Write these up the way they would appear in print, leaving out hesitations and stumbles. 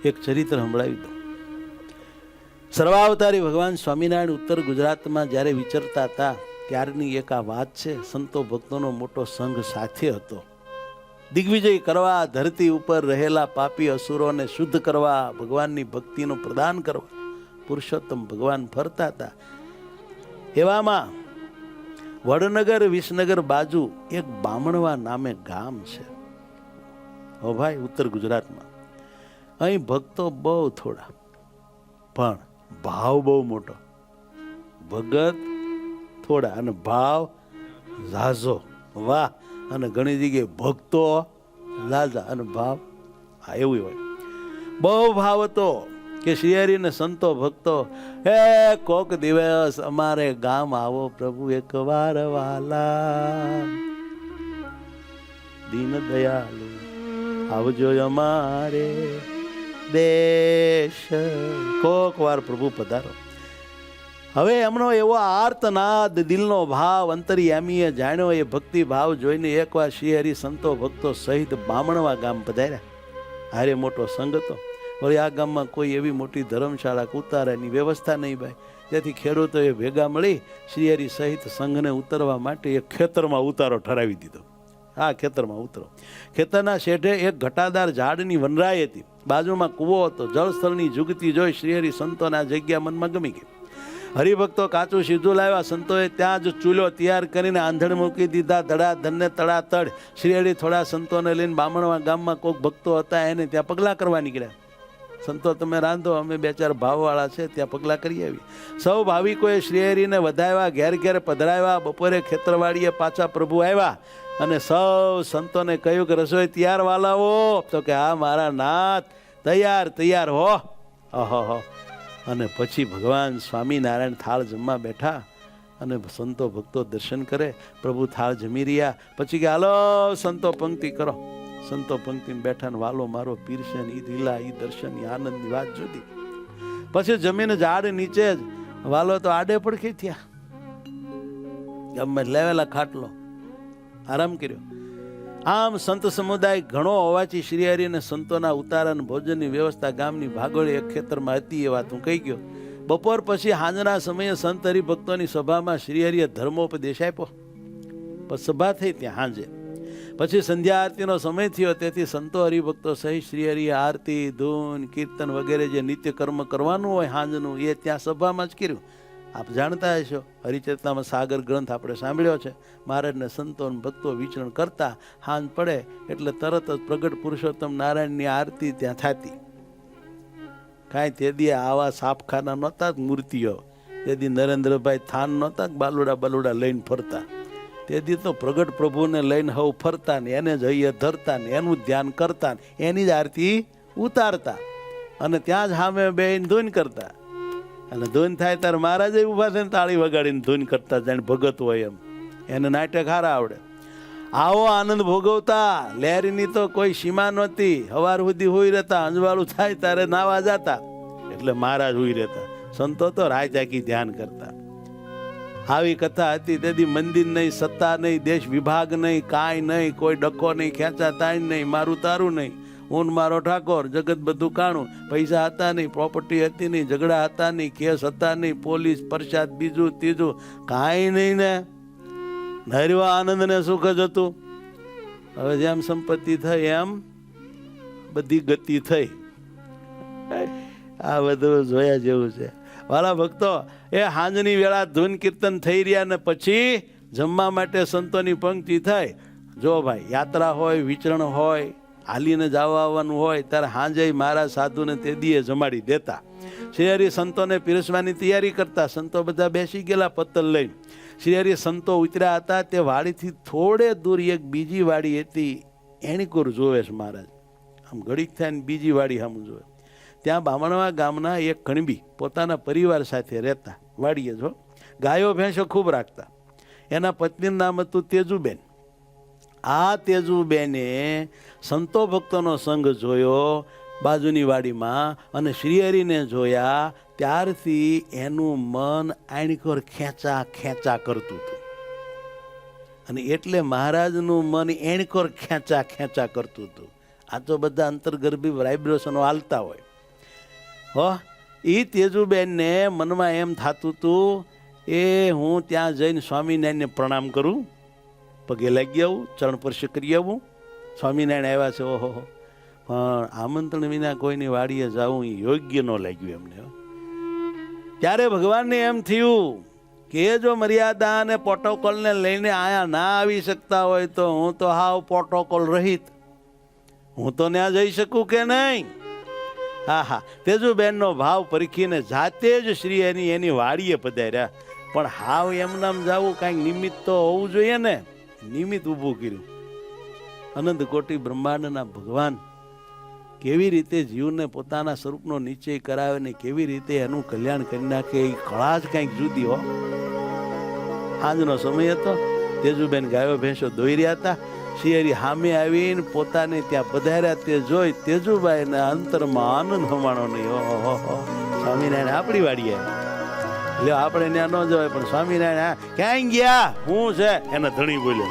એક ચરિત્ર સંભળાવી દઉં. સર્વાવતારી ભગવાન સ્વામિનારાયણ ઉત્તર ગુજરાતમાં જ્યારે વિચરતા હતા ત્યારની એક આ વાત છે. સંતો ભક્તોનો મોટો સંઘ સાથે હતો. દિગ્વિજય કરવા, ધરતી ઉપર રહેલા પાપી અસુરોને શુદ્ધ કરવા, ભગવાનની ભક્તિનું પ્રદાન કરવા પુરુષોત્તમ ભગવાન ફરતા હતા. એવામાં વડનગર વિસનગર બાજુ એક બામણવા નામે ગામ છે. ઓ ભાઈ, ઉત્તર ગુજરાતમાં. અહીં ભક્તો બહુ થોડા, પણ ભાવ બહુ મોટો. ભગત થોડા અને ભાવ ઝાઝો. વાહ! અને ઘણી જગ્યાએ ભક્તો ઝાઝા અને ભાવ એવું હોય. બહુ ભાવ હતો કે શ્રીહરિને સંતો ભક્તો, હે કોક દિવસ અમારે ગામ આવો પ્રભુ એકવાર વાલા, દીન દયાળુ આવજો અમારે દેશ, કોક વાર પ્રભુ પધારો. હવે એમનો એવો આર્તનાદ, દિલનો ભાવ અંતર્યામીએ જાણ્યો. એ ભક્તિ ભાવ જોઈને એકવાર શ્રીહરિ સંતો ભક્તો સહિત બામણવા ગામ પધાર્યા. હારે મોટો સંઘ હતો. વળી આ ગામમાં કોઈ એવી મોટી ધર્મશાળા ઉતારાની વ્યવસ્થા નહીં ભાઈ. તેથી ખેડૂતોએ ભેગા મળી શ્રીહરિ સહિત સંઘને ઉતરવા માટે એક ખેતરમાં ઉતારો ઠરાવી દીધો. હા, ખેતરમાં ઉતરો. ખેતરના શેઢે એક ઘટાદાર ઝાડની વનરાઈ હતી. બાજુમાં કૂવો હતો. જળસ્થળની જુગતી જોઈ શ્રીહરિ સંતોને આ જગ્યા મનમાં ગમી ગઈ. હરિભક્તો કાચું સીધું લાવ્યા. સંતોએ ત્યાં જ ચૂલો તૈયાર કરીને આંધણ મૂકી દીધા. ધડાધનને તડાતડ શ્રીહરિ થોડા સંતોને લઈને બામણવા ગામમાં કોઈક ભક્તો હતા એને ત્યાં પગલાં કરવા નીકળ્યા. સંતો તમે રાંધો, અમે બે ચાર ભાવવાળા છે ત્યાં પગલાં કરી આવી. સૌ ભાવિકોએ શ્રીહરિને વધાવ્યા, ઘેર ઘેર પધરાવ્યા. બપોરે ખેતરવાડીએ પાછા પ્રભુ આવ્યા અને સૌ સંતોને કહ્યું કે રસોઈ તૈયાર વાલાવો. તો કે હા મારા નાથ, તૈયાર તૈયાર હો. ઓહો. અને પછી ભગવાન સ્વામિનારાયણ થાળ જમવા બેઠા અને સંતો ભક્તો દર્શન કરે. પ્રભુ થાળ જમી રહ્યા. પછી કે હાલો સંતો પંક્તિ કરો. સંતો પંક્તિમાં બેઠા ને વાલો મારો પીરશે ને ઈ લીલા, ઈ દર્શન, ઈ આનંદની વાત જુદી. પછી જમીને ઝાડ નીચે જ વાલો તો આડે પડખે થયા. ગમે લેવેલા ખાટલો આરામ કર્યો. આમ સંત સમુદાય ઘણો હોવાથી શ્રીહરિ અને સંતોના ઉતારા અને ભોજનની વ્યવસ્થા ગામની ભાગોળે એક ખેતરમાં હતી. એ વાત હું કહી ગયો. બપોર પછી હાંજના સમયે સંત હરિભક્તોની સભામાં શ્રીહરિએ ધર્મોપદેશ આપ્યો. પછી સભા થઈ ત્યાં હાંજે. પછી સંધ્યા આરતીનો સમય થયો. તેથી સંતો હરિભક્તો સહિત શ્રીહરિએ આરતી, ધૂન, કીર્તન વગેરે જે નિત્ય કર્મ કરવાનું હોય હાંજનું એ ત્યાં સભામાં જ કર્યું. આપ જાણતા હશો, હરિચરિતામાં સાગર ગ્રંથ આપણે સાંભળ્યો છે. મહારાજને સંતો અને ભક્તો વિચરણ કરતા. હાંજ પડે એટલે તરત જ પ્રગટ પુરુષોત્તમ નારાયણની આરતી ત્યાં થતી. કાંઈ તે દી આવા સાપખાના નહોતા મૂર્તિઓ. તે દી નરેન્દ્રભાઈ થાન નહોતા બાલુડા લઈને ફરતા. તે દી તો પ્રગટ પ્રભુને લઈને હવ ફરતા ને એને જ હૈયે ધરતા ને એનું ધ્યાન કરતા ને એની જ આરતી ઉતારતા અને ત્યાં જ સામે બેહીને ધૂન કરતા. અને ધૂન થાય ત્યારે મહારાજે ઊભા થઈને તાળી વગાડીને ધૂન કરતા, જાણે ભગત હોય એમ. એને નાટક હારા આવડે. આવો આનંદ ભોગવતા. લહેરીની તો કોઈ સીમા નહોતી. સવાર સુધી હોઈ રહેતા. અંજવાળું થાય ત્યારે નાવા જતા એટલે મહારાજ હોઈ રહેતા. સંતો તો રાત જાગી ધ્યાન કરતા. આવી કથા હતી. તેથી મંદિર નહીં, સત્તા નહીં, દેશ વિભાગ નહીં, કાંઈ નહીં, કોઈ ડકો નહીં, ખેંચા તાણ નહીં, મારું તારું નહીં, ઊન મારો ઠાકોર, જગત બધું કાણું. પૈસા હતા નહીં, પ્રોપર્ટી હતી નહીં, ઝઘડા હતા નહીં, કેસ હતા નહીં, પોલીસ, પ્રસાદ, બીજું ત્રીજું કાંઈ નહીં ને નરવા આનંદ ને સુખ જ હતું. હવે જેમ સંપત્તિ થઈ એમ બધી ગતિ થઈ. આ બધું જોયા જેવું છે વાલા ભક્તો. એ હાંજની વેળા ધૂન કીર્તન થઈ રહ્યા ને પછી જમવા માટે સંતોની પંક્તિ થઈ. જો ભાઈ યાત્રા હોય, વિચરણ હોય, હાલીને જવા આવવાનું હોય ત્યારે હાંજે મહારાજ સાધુને તે દીએ જમાડી દેતા. શ્રીહરિ સંતોને પીરસવાની તૈયારી કરતા. સંતો બધા બેસી ગયેલા પત્તલ લઈને. શ્રીહરિ સંતો ઉતર્યા હતા. તે વાડીથી થોડે દૂર એક બીજી વાડી હતી. એની કોર જોવે છે મહારાજ. આમ ઘડીક થાય ને બીજી વાડી સામું જોવે. ત્યાં બામણવા ગામના એક કણબી પોતાના પરિવાર સાથે રહેતા. વાડીએ જો ગાયો ભેંસો ખૂબ રાખતા. એના પત્નીનું નામ હતું તેજુબેન. આ તેજુબેને સંતો ભક્તોનો સંઘ જોયો બાજુની વાડીમાં અને શ્રીહરિને જોયા. ત્યારથી એનું મન આણીકોર ખેંચા કરતું હતું. અને એટલે મહારાજનું મન એણીકોર ખેંચા કરતું હતું. આ તો બધા અંતર્ગર્ભી વાઇબ્રેશનો હાલતા હોય. હો એ તેજુબેનને મનમાં એમ થતું હતું એ હું ત્યાં જઈને સ્વામિનારાયણને પ્રણામ કરું, પગે લાગી આવું, ચરણ સ્પર્શ કરી આવું. સ્વામિનારાયણ આવ્યા છે, ઓહો, પણ આમંત્રણ વિના કોઈની વાડીએ જવું એ યોગ્ય ન લાગ્યું એમને. ત્યારે ભગવાનને એમ થયું કે જો મર્યાદા અને પ્રોટોકોલને લઈને આયા ના આવી શકતા હોય તો હું તો હાવ પ્રોટોકોલ રહિત, હું તો ત્યાં જઈ શકું કે નહીં? હા હા, તેજુબેનનો ભાવ પરખીને જાતે જ શ્રી એની વાડીએ પધાર્યા. પણ હાવ એમનામ જવું કાંઈક નિમિત્ત તો હોવું જોઈએ ને. નિમિત્ત ઊભું કર્યું. અનંત કોટી બ્રહ્માંડના ભગવાન કેવી રીતે જીવને પોતાના સ્વરૂપનો નિશ્ચય કરાવે ને કેવી રીતે એનું કલ્યાણ કરી નાખે, એ કળા જ કંઈક જુદી હો. સાંજનો સમય હતો, તેજુબેન ગાયો ભેંસો દોઈ રહ્યા હતા. શ્રીહરિ સામે આવીને પોતાને ત્યાં પધાર્યા. તે જોઈ તેજુબાઈના અંતરમાં આનંદ હમાણો નહીં. ઓહો, સ્વામિનારાયણ આપણી વાડીએ લ્યો, આપણે ત્યાં ન જવાય, પણ સ્વામિનારાયણ ક્યાંય ગયા? શું છે? એના ધણી બોલ્યો,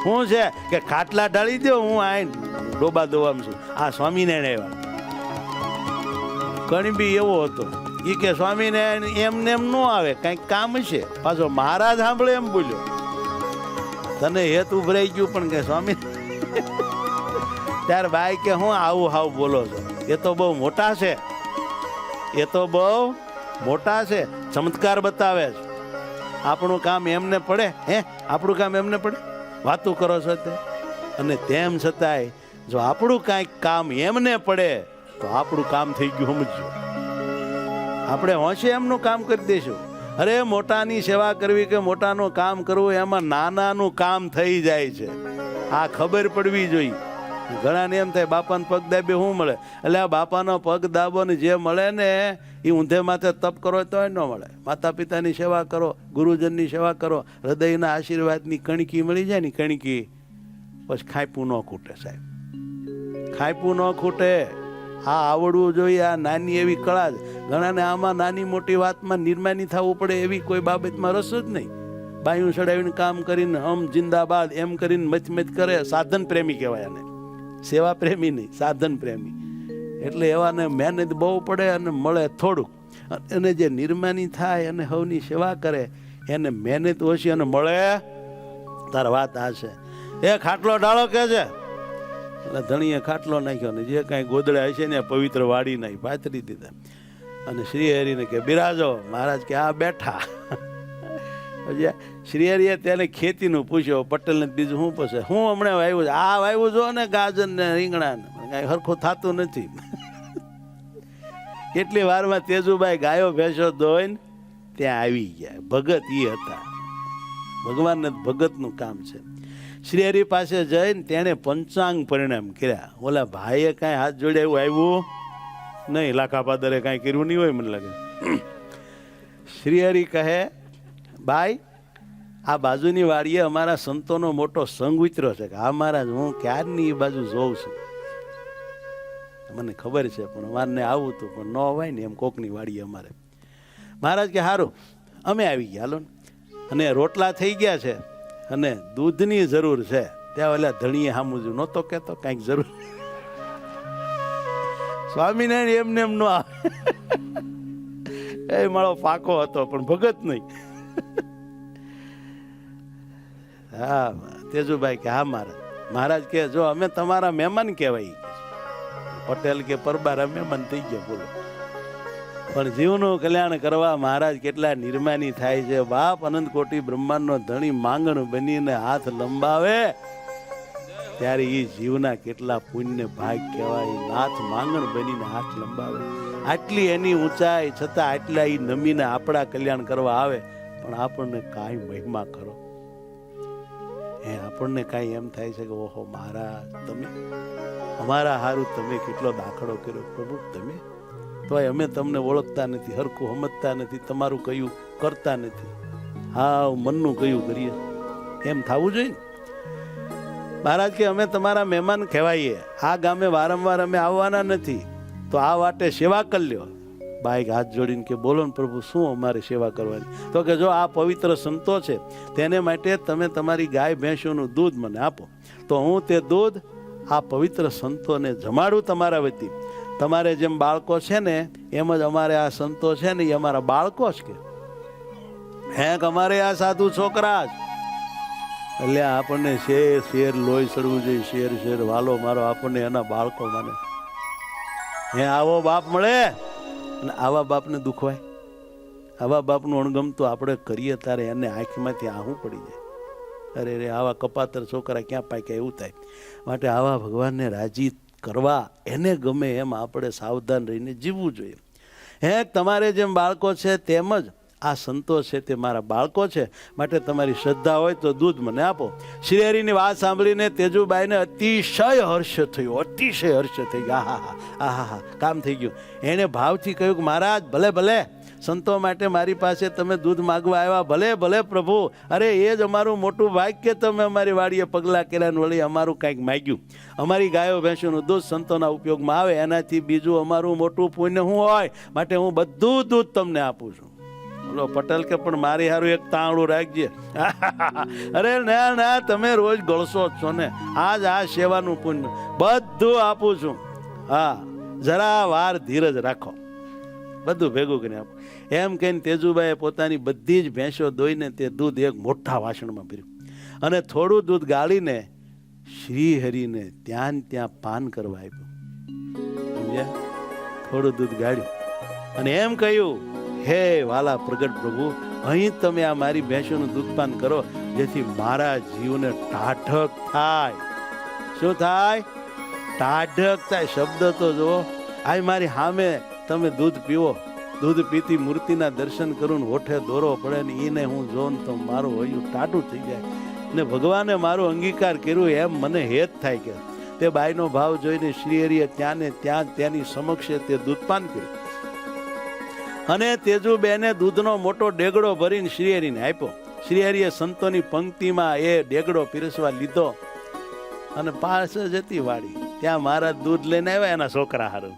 શું છે? કે ખાટલા ઢાળી દો, હું આઈને ડોબા દોવામ છું. આ સ્વામિનારાયણ આવ્યા. કણબી એવો હતો એ કે સ્વામિનારાયણ એમને એમ ન આવે, કંઈક કામ છે. પાછો મહારાજ સાંભળે એમ બોલ્યો, તને હેત ઉભરાઈ ગયું પણ કે સ્વામી. ત્યારે બાઈ કે હું આવું હાવ બોલો છો? એ તો બહુ મોટા છે, એ તો બહુ મોટા છે, ચમત્કાર બતાવે છે. આપણું કામ એમને પડે? હે, આપણું કામ એમને પડે? વાતું કરો છો તે. અને તેમ છતાંય જો આપણું કાંઈક કામ એમને પડે તો આપણું કામ થઈ ગયું, સમજો. આપણે હોંશે એમનું કામ કરી દઈશું. અરે મોટાની સેવા કરવી કે મોટાનું કામ કરવું, એમાં નાનાનું કામ થઈ જાય છે. આ ખબર પડવી જોઈએ. ઘણાને એમ થાય બાપાનો પગ દાબે શું મળે? એટલે આ બાપાનો પગ દાબો ને જે મળે ને એ ઊંધે માથે તપ કરો તોય ન મળે. માતા પિતાની સેવા કરો, ગુરુજનની સેવા કરો, હૃદયના આશીર્વાદની કણકી મળી જાય ને, કણકી પછી ખાઈપું ન ખૂટે સાહેબ, ખાઈપું ન ખૂટે. આ આવડવું જોઈએ. આ નાની એવી કળા જ. ઘણાને આમાં નાની મોટી વાતમાં નિર્માની થવું પડે એવી કોઈ બાબતમાં રસ જ નહીં. બાયું ચડાવીને કામ કરીને હમ જિંદાબાદ એમ કરીને મચ કરે. સાધન પ્રેમી કહેવાય આને, સેવા પ્રેમી નહીં, સાધન પ્રેમી. એટલે એવાને મહેનત બહુ પડે અને મળે થોડુંક. અને જે નિર્માની થાય અને હવની સેવા કરે એને મહેનત ઓછી અને મળે. તાર વાત આ છે. એ ખાટલો ઢાળો કે છે, એટલે ધણીએ ખાટલો નાખ્યો ને જે કાંઈ ગોદડા હશે ને પવિત્ર વાડી નાખી, પાથરી દીધા. અને શ્રીહરિને કે બિરાજો. મહારાજ કે આ બેઠા. શ્રીહરિએ તેને ખેતીનું પૂછ્યો, પટેલને બીજું શું પૂછે? હું હમણાં વાવ્યું છે? આ વાવ્યું જો ને ગાજર ને રીંગણા ને, કાંઈ સરખું થતું નથી. કેટલી વારમાં તેજુબાઈ ગાયો ભેંસો દોઈને ત્યાં આવી ગયા. ભગત એ હતા. ભગવાનને ભગતનું કામ છે. શ્રીહરિ પાસે જઈને તેણે પંચાંગ પરિણામ કર્યા. ઓલા ભાઈએ કાંઈ હાથ જોડે એવું આવ્યું નહીં, લાખા પાદરે કાંઈ કર્યું નહીં હોય મને લાગે. શ્રીહરિ કહે, ભાઈ આ બાજુની વાડીએ અમારા સંતોનો મોટો સંઘ ઉતરો છે. કે હા મહારાજ, હું ક્યારની એ બાજુ જોઉં છું, મને ખબર છે, પણ અમારને આવું હતું પણ ન હોય ને એમ કોકની વાડીએ અમારે. મહારાજ કે સારું, અમે આવી ગયા હાલો. અને રોટલા થઈ ગયા છે અને દૂધની જરૂર છે. ત્યાં ઓલા ધણીએ સામું નહોતો કહેતો કાંઈક જરૂર. સ્વામિનારાયણ એમને એમ નો આવે. એ મારો પાકો હતો પણ ભગત નહીં. હા તેજુભાઈ કે હા મહારાજ. મહારાજ કે જો અમે તમારા મહેમાન કહેવાય. પટેલ કે પરબારા મહેમાન થઈ ગયા બોલો. પણ જીવનું કલ્યાણ કરવા મહારાજ કેટલા નિર્માની થાય છે. બાપ અનંત કોટી બ્રહ્માંડનો ધણી માંગણ બનીને હાથ લંબાવે ત્યારે એ જીવના કેટલા પુણ્ય ભાગ કહેવાય. નાથ માંગણ બનીને હાથ લંબાવે. આટલી એની ઊંચાઈ છતાં આટલા એ નમીને આપણા કલ્યાણ કરવા આવે. પણ આપણને કાંઈ મહિમા કરો, એ આપણને કાંઈ એમ થાય છે કે ઓહો મહારાજ તમે અમારા હારું તમે કેટલો દાખલો કર્યો પ્રભુ. તમે તોય અમે તમને ઓળખતા નથી, હરખું સમજતા નથી, તમારું કયું કરતા નથી, હા મનનું કયું કરીએ એમ થવું જોઈએ. મહારાજ કે અમે તમારા મહેમાન કહેવાઈએ. આ ગામે વારંવાર અમે આવવાના નથી, તો આ વાટે સેવા કરી લ્યો. બાઈક હાથ જોડીને કે બોલો ને પ્રભુ શું અમારે સેવા કરવાની? તો કે જો આ પવિત્ર સંતો છે તેને માટે તમે તમારી ગાય ભેંસોનું દૂધ મને આપો, તો હું તે દૂધ આ પવિત્ર સંતોને જમાડું તમારા વતી. તમારે જેમ બાળકો છે ને એમ જ અમારે આ સંતો છે ને એ અમારા બાળકો જ કે હે કે અમારે આ સાધુ છોકરા જ એટલે આપણને શેર શેર લોહી સડવું જોઈએ, શેર શેર વાલો મારો આપણને એના બાળકો માને. હે આવો બાપ મળે અને આવા બાપને દુખવાય, આવા બાપનું અણગમતું આપણે કરીએ ત્યારે એને આંખમાંથી આહું પડી જાય. અરે રે આવા કપાતર છોકરા ક્યાં પાક્યા એવું થાય. માટે આવા ભગવાનને રાજી કરવા એને ગમે એમ આપણે સાવધાન રહીને જીવવું જોઈએ. હે તમારે જેમ બાળકો છે તેમ જ આ સંતો છે તે મારા બાળકો છે. માટે તમારી શ્રદ્ધા હોય તો દૂધ મને આપો. શ્રી હરિની વાત સાંભળીને તેજુબાઈને અતિશય હર્ષ થયો, અતિશય હર્ષ થઈ ગયો. આહા કામ થઈ ગયું. એણે ભાવથી કહ્યું કે મહારાજ ભલે ભલે સંતો માટે મારી પાસે તમે દૂધ માગવા આવ્યા, ભલે ભલે પ્રભુ. અરે એ જ અમારું મોટું ભાગ્ય તમે અમારી વાડીએ પગલાં કર્યા વળી અમારું કંઈક માગ્યું. અમારી ગાયો ભેંસોનું દૂધ સંતોના ઉપયોગમાં આવે એનાથી બીજું અમારું મોટું પુણ્ય શું હોય. માટે હું બધું દૂધ તમને આપું છું. બોલો પટેલ કે પણ મારી હારું એક તાંગડું રાખજે. અરે ના ના તમે રોજ ગળશો જ છો ને, આજ આ સેવાનું પુણ્ય બધું આપું છું. હા જરા વાર ધીરજ રાખો, બધું ભેગું કરીને આપો. એમ કહીને તેજુબાઈએ પોતાની બધી જ ભેંસો દોઈને તે દૂધ એક મોટા વાસણમાં ભર્યું અને થોડું દૂધ ગાળીને શ્રી હરિને ત્યાં પાન કરવા આપ્યું. સમજ્યા? થોડું દૂધ ગાળ્યું અને એમ કહ્યું હે વાલા પ્રગટ પ્રભુ, અહીં તમે આ મારી ભેંસોનું દૂધપાન કરો જેથી મારા જીવને ટાઢક થાય. શું થાય? ટાઢક થાય. શબ્દ તો જુઓ. આ મારી સામે તમે દૂધ પીવો, દૂધ પીતી મૂર્તિના દર્શન કરું હોઠે દોરો પડે ને એને હું જોઉં તો મારું હૈયું ટાઢું થઈ જાય ને ભગવાને મારો અંગીકાર કર્યું એમ મને હેત થાય. કે તે બાઈનો ભાવ જોઈને શ્રી હરિએ ત્યાં ને ત્યાં તેની સમક્ષે તે દૂધપાન કર્યું અને તેજુબેને દૂધનો મોટો ડેગડો ભરીને શ્રીહરિને આપ્યો. શ્રીહરિએ સંતોની પંક્તિમાં એ ડેગડો પીરસવા લીધો અને પાછળ જતી વાળી ત્યાં મહારાજ દૂધ લઈને આવ્યા એના છોકરા હારું.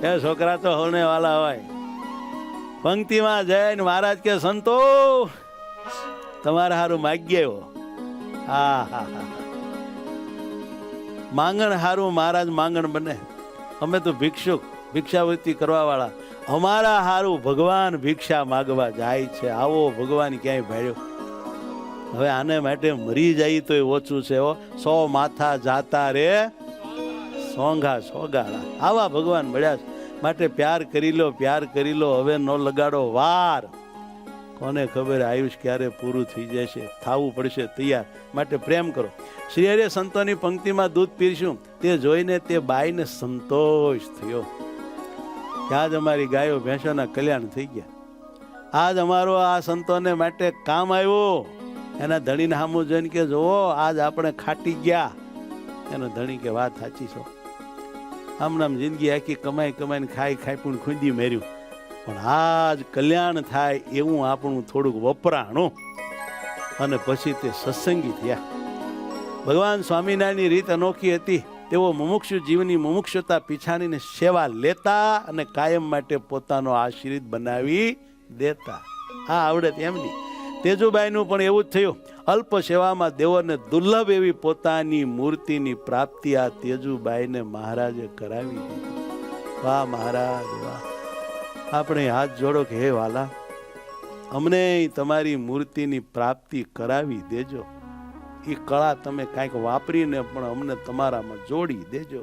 એ છોકરા તો હોને વાલા હોય. પંક્તિમાં જઈને મહારાજ કે સંતો તમારા હારું માગ્ય આવ્યો. હા માંગણ હારું મહારાજ માંગણ બને. અમે તો ભિક્ષુક, ભિક્ષાવૃત્તિ કરવા વાળા. અમારા હારું ભગવાન ભિક્ષા માગવા જાય છે. આવો ભગવાન ક્યાંય ભાડ્યો. હવે આને માટે મરી જાય તો ઓછું છે. 100 માથા જાતા રે સોંઘા સોગાળા. આવા ભગવાન મળ્યા છે. માટે પ્યાર કરી લો, પ્યાર કરી લો. હવે નો લગાડો વાર. કોને ખબર આયુષ ક્યારે પૂરું થઈ જશે. થવું પડશે તૈયાર. માટે પ્રેમ કરો. શ્રી હરિએ સંતોની પંક્તિમાં દૂધ પીરસ્યું તે જોઈને તે બાઈને સંતોષ થયો. આજ અમારી ગાયો ભેંસોના કલ્યાણ થઈ ગયા. આજ અમારો આ સંતોને માટે કામ આવ્યું. એના ધણીને સામું જોઈને કે જોવો આજ આપણે ખાટી ગયા. એનો ધણી કે વાત સાચી છો. આમ નામ જિંદગી આખી કમાઈ કમાઈને ખાઈ પણ ખૂંદી મેર્યું. પણ આજ કલ્યાણ થાય એવું આપણું થોડુંક વપરાણું અને પછી તે સત્સંગી થયા. ભગવાન સ્વામિનારાયણની રીત અનોખી હતી. તેઓ મુમુક્ષુ જીવની મુમુક્ષુતા પીછાણીને સેવા લેતા અને કાયમ માટે પોતાનો આશ્રિત બનાવી દેતા. આ આવડત એમની. તેજુબાઈનું પણ એવું જ થયું. અલ્પ સેવામાં દેવોને દુર્લભ એવી પોતાની મૂર્તિની પ્રાપ્તિ આ તેજુબાઈને મહારાજે કરાવી દીધી. વાહ મહારાજ વાહ. આપણે હાથ જોડો કે હે વાલા અમને તમારી મૂર્તિની પ્રાપ્તિ કરાવી દેજો. એ કળા તમે કાંઈક વાપરીને પણ અમને તમારામાં જોડી દેજો.